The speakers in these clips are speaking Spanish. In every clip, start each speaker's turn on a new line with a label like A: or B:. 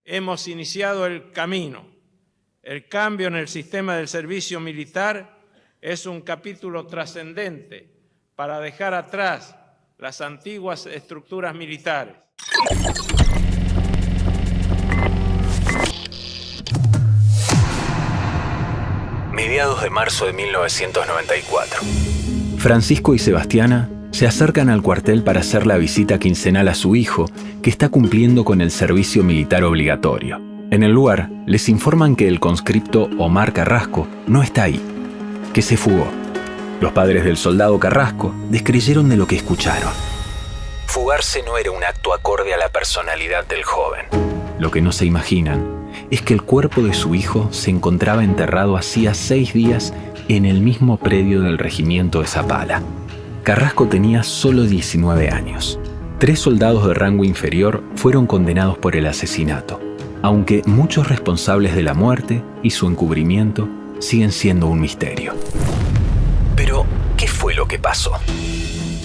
A: hemos iniciado el camino. El cambio en el sistema del servicio militar es un capítulo trascendente para dejar atrás las antiguas estructuras militares.
B: Mediados de marzo de 1994. Francisco y Sebastiana se acercan al cuartel para hacer la visita quincenal a su hijo, que está cumpliendo con el servicio militar obligatorio. En el lugar, les informan que el conscripto Omar Carrasco no está ahí, que se fugó. Los padres del soldado Carrasco descreyeron de lo que escucharon. Fugarse no era un acto acorde a la personalidad del joven. Lo que no se imaginan es que el cuerpo de su hijo se encontraba enterrado hacía 6 días en el mismo predio del regimiento de Zapala. Carrasco tenía solo 19 años. 3 soldados de rango inferior fueron condenados por el asesinato, aunque muchos responsables de la muerte y su encubrimiento siguen siendo un misterio. Pero, ¿qué fue lo que pasó?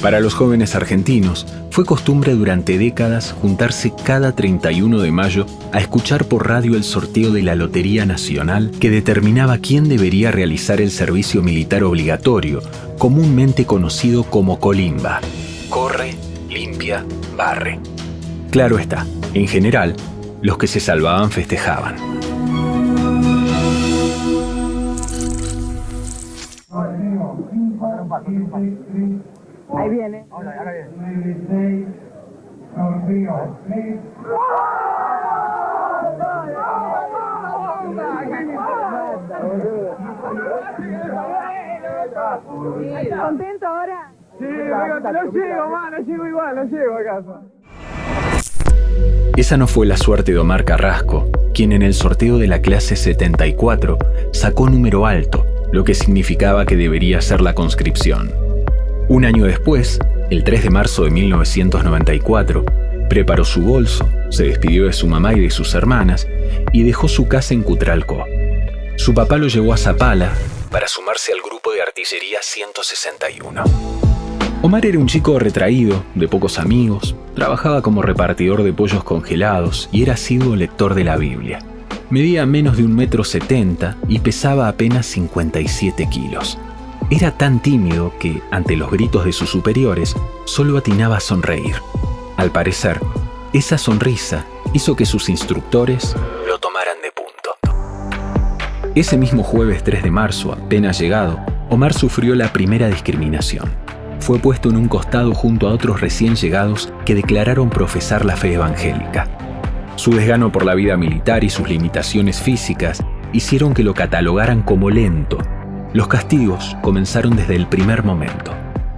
B: Para los jóvenes argentinos, fue costumbre durante décadas juntarse cada 31 de mayo a escuchar por radio el sorteo de la Lotería Nacional que determinaba quién debería realizar el servicio militar obligatorio, comúnmente conocido como colimba. Corre, limpia, barre. Claro está, en general, los que se salvaban festejaban.
C: Ahí viene. ¿Contento ahora?
D: Sí, lo llevo, mano, llego igual, lo llevo a casa.
B: Esa no fue la suerte de Omar Carrasco, quien en el sorteo de la clase 74 sacó número alto, lo que significaba que debería ser la conscripción. Un año después, el 3 de marzo de 1994, preparó su bolso, se despidió de su mamá y de sus hermanas y dejó su casa en Cutralcó. Su papá lo llevó a Zapala para sumarse al grupo de artillería 161. Omar era un chico retraído, de pocos amigos, trabajaba como repartidor de pollos congelados y era asiduo lector de la Biblia. Medía menos de 1,70 m y pesaba apenas 57 kilos. Era tan tímido que, ante los gritos de sus superiores, solo atinaba a sonreír. Al parecer, esa sonrisa hizo que sus instructores lo tomaran de punto. Ese mismo jueves 3 de marzo, apenas llegado, Omar sufrió la primera discriminación. Fue puesto en un costado junto a otros recién llegados que declararon profesar la fe evangélica. Su desgano por la vida militar y sus limitaciones físicas hicieron que lo catalogaran como lento. Los castigos comenzaron desde el primer momento.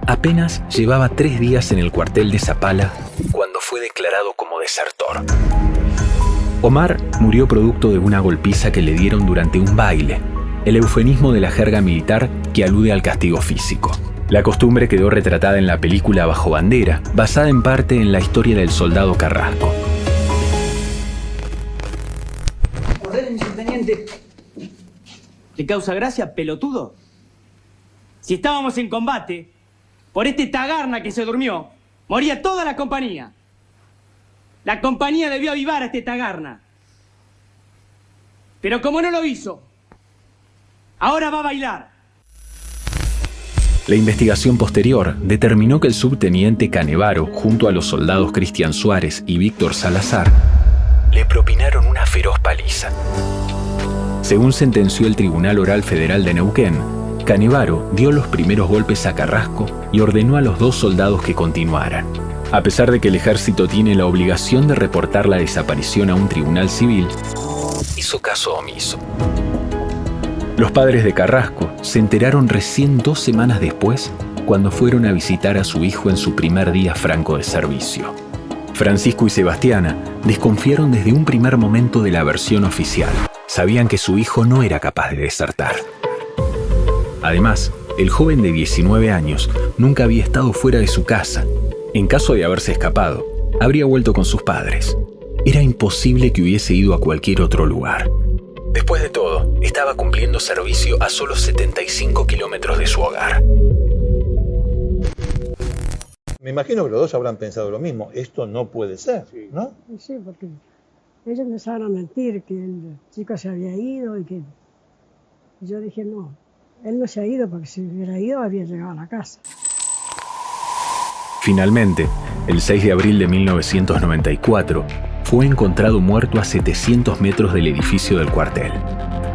B: Apenas llevaba 3 días en el cuartel de Zapala cuando fue declarado como desertor. Omar murió producto de una golpiza que le dieron durante un baile, el eufemismo de la jerga militar que alude al castigo físico. La costumbre quedó retratada en la película Bajo Bandera, basada en parte en la historia del soldado Carrasco.
E: Ordénense, teniente. ¿Le causa gracia, pelotudo? Si estábamos en combate, por este tagarna que se durmió, moría toda la compañía. La compañía debió avivar a este tagarna. Pero como no lo hizo, ahora va a bailar.
B: La investigación posterior determinó que el subteniente Canevaro, junto a los soldados Cristian Suárez y Víctor Salazar, le propinaron una feroz paliza. Según sentenció el Tribunal Oral Federal de Neuquén, Canevaro dio los primeros golpes a Carrasco y ordenó a los 2 soldados que continuaran. A pesar de que el ejército tiene la obligación de reportar la desaparición a un tribunal civil, hizo caso omiso. Los padres de Carrasco se enteraron recién 2 semanas después, cuando fueron a visitar a su hijo en su primer día franco de servicio. Francisco y Sebastiana desconfiaron desde un primer momento de la versión oficial. Sabían que su hijo no era capaz de desertar. Además, el joven de 19 años nunca había estado fuera de su casa. En caso de haberse escapado, habría vuelto con sus padres. Era imposible que hubiese ido a cualquier otro lugar. Después de todo, estaba cumpliendo servicio a solo 75 kilómetros de su hogar.
F: Me imagino que los dos habrán pensado lo mismo. Esto no puede ser, ¿no?
C: Sí, porque Ellos empezaron a mentir, que el chico se había ido y que... Yo dije, no, él no se ha ido porque si hubiera ido había llegado a la casa.
B: Finalmente, el 6 de abril de 1994, fue encontrado muerto a 700 metros del edificio del cuartel.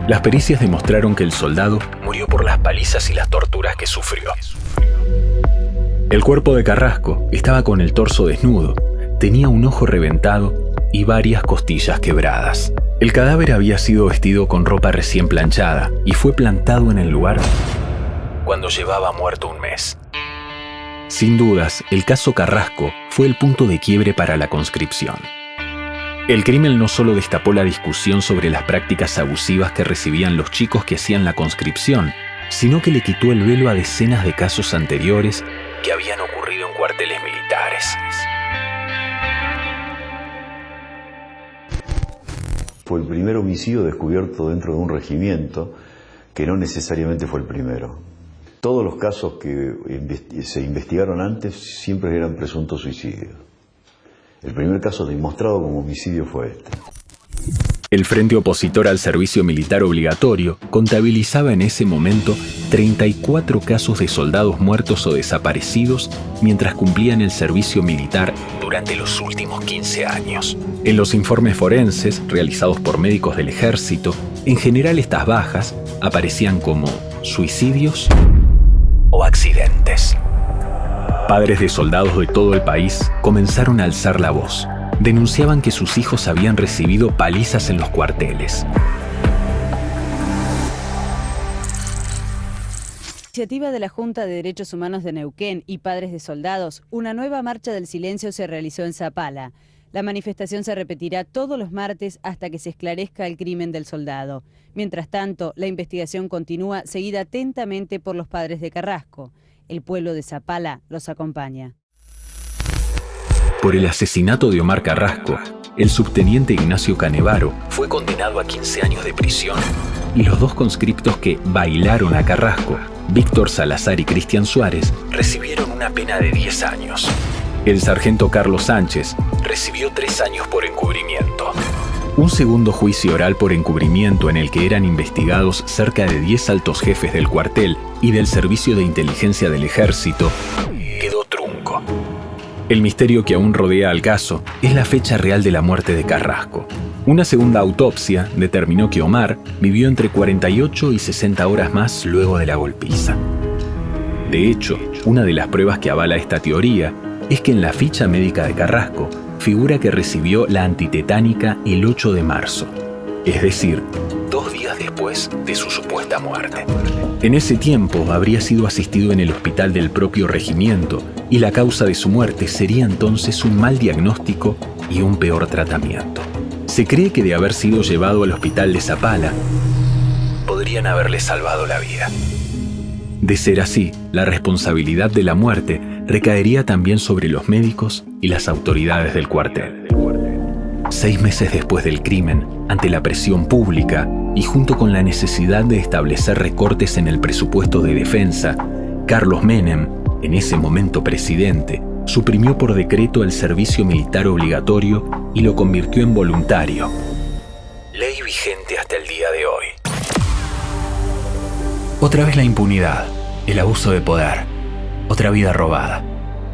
B: Las pericias demostraron que el soldado murió por las palizas y las torturas que sufrió. El cuerpo de Carrasco estaba con el torso desnudo, tenía un ojo reventado y varias costillas quebradas. El cadáver había sido vestido con ropa recién planchada y fue plantado en el lugar cuando llevaba muerto un mes. Sin dudas, el caso Carrasco fue el punto de quiebre para la conscripción. El crimen no solo destapó la discusión sobre las prácticas abusivas que recibían los chicos que hacían la conscripción, sino que le quitó el velo a decenas de casos anteriores que habían ocurrido en cuarteles militares.
F: Fue el primer homicidio descubierto dentro de un regimiento, que no necesariamente fue el primero. Todos los casos que se investigaron antes siempre eran presuntos suicidios. El primer caso demostrado como homicidio fue este.
B: El Frente Opositor al Servicio Militar Obligatorio contabilizaba en ese momento 34 casos de soldados muertos o desaparecidos mientras cumplían el servicio militar durante los últimos 15 años. En los informes forenses realizados por médicos del ejército, en general estas bajas aparecían como suicidios o accidentes. Padres de soldados de todo el país comenzaron a alzar la voz. Denunciaban que sus hijos habían recibido palizas en los cuarteles.
G: Iniciativa de la Junta de Derechos Humanos de Neuquén y Padres de Soldados, una nueva marcha del silencio se realizó en Zapala. La manifestación se repetirá todos los martes hasta que se esclarezca el crimen del soldado. Mientras tanto, la investigación continúa, seguida atentamente por los padres de Carrasco. El pueblo de Zapala los acompaña.
B: Por el asesinato de Omar Carrasco, el subteniente Ignacio Canevaro fue condenado a 15 años de prisión y los dos conscriptos que bailaron a Carrasco, Víctor Salazar y Cristian Suárez, recibieron una pena de 10 años. El sargento Carlos Sánchez recibió 3 años por encubrimiento. Un segundo juicio oral por encubrimiento en el que eran investigados cerca de 10 altos jefes del cuartel y del Servicio de Inteligencia del Ejército quedó trunco. El misterio que aún rodea al caso es la fecha real de la muerte de Carrasco. Una segunda autopsia determinó que Omar vivió entre 48 y 60 horas más luego de la golpiza. De hecho, una de las pruebas que avala esta teoría es que en la ficha médica de Carrasco figura que recibió la antitetánica el 8 de marzo, es decir, 2 días después de su supuesta muerte. En ese tiempo habría sido asistido en el hospital del propio regimiento y la causa de su muerte sería entonces un mal diagnóstico y un peor tratamiento. Se cree que de haber sido llevado al hospital de Zapala, podrían haberle salvado la vida. De ser así, la responsabilidad de la muerte recaería también sobre los médicos y las autoridades del cuartel. 6 meses después del crimen, ante la presión pública y junto con la necesidad de establecer recortes en el presupuesto de defensa, Carlos Menem, en ese momento presidente, suprimió por decreto el servicio militar obligatorio y lo convirtió en voluntario. Ley vigente hasta el día de hoy. Otra vez la impunidad, el abuso de poder, otra vida robada.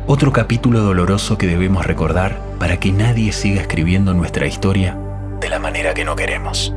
B: Otro capítulo doloroso que debemos recordar para que nadie siga escribiendo nuestra historia de la manera que no queremos.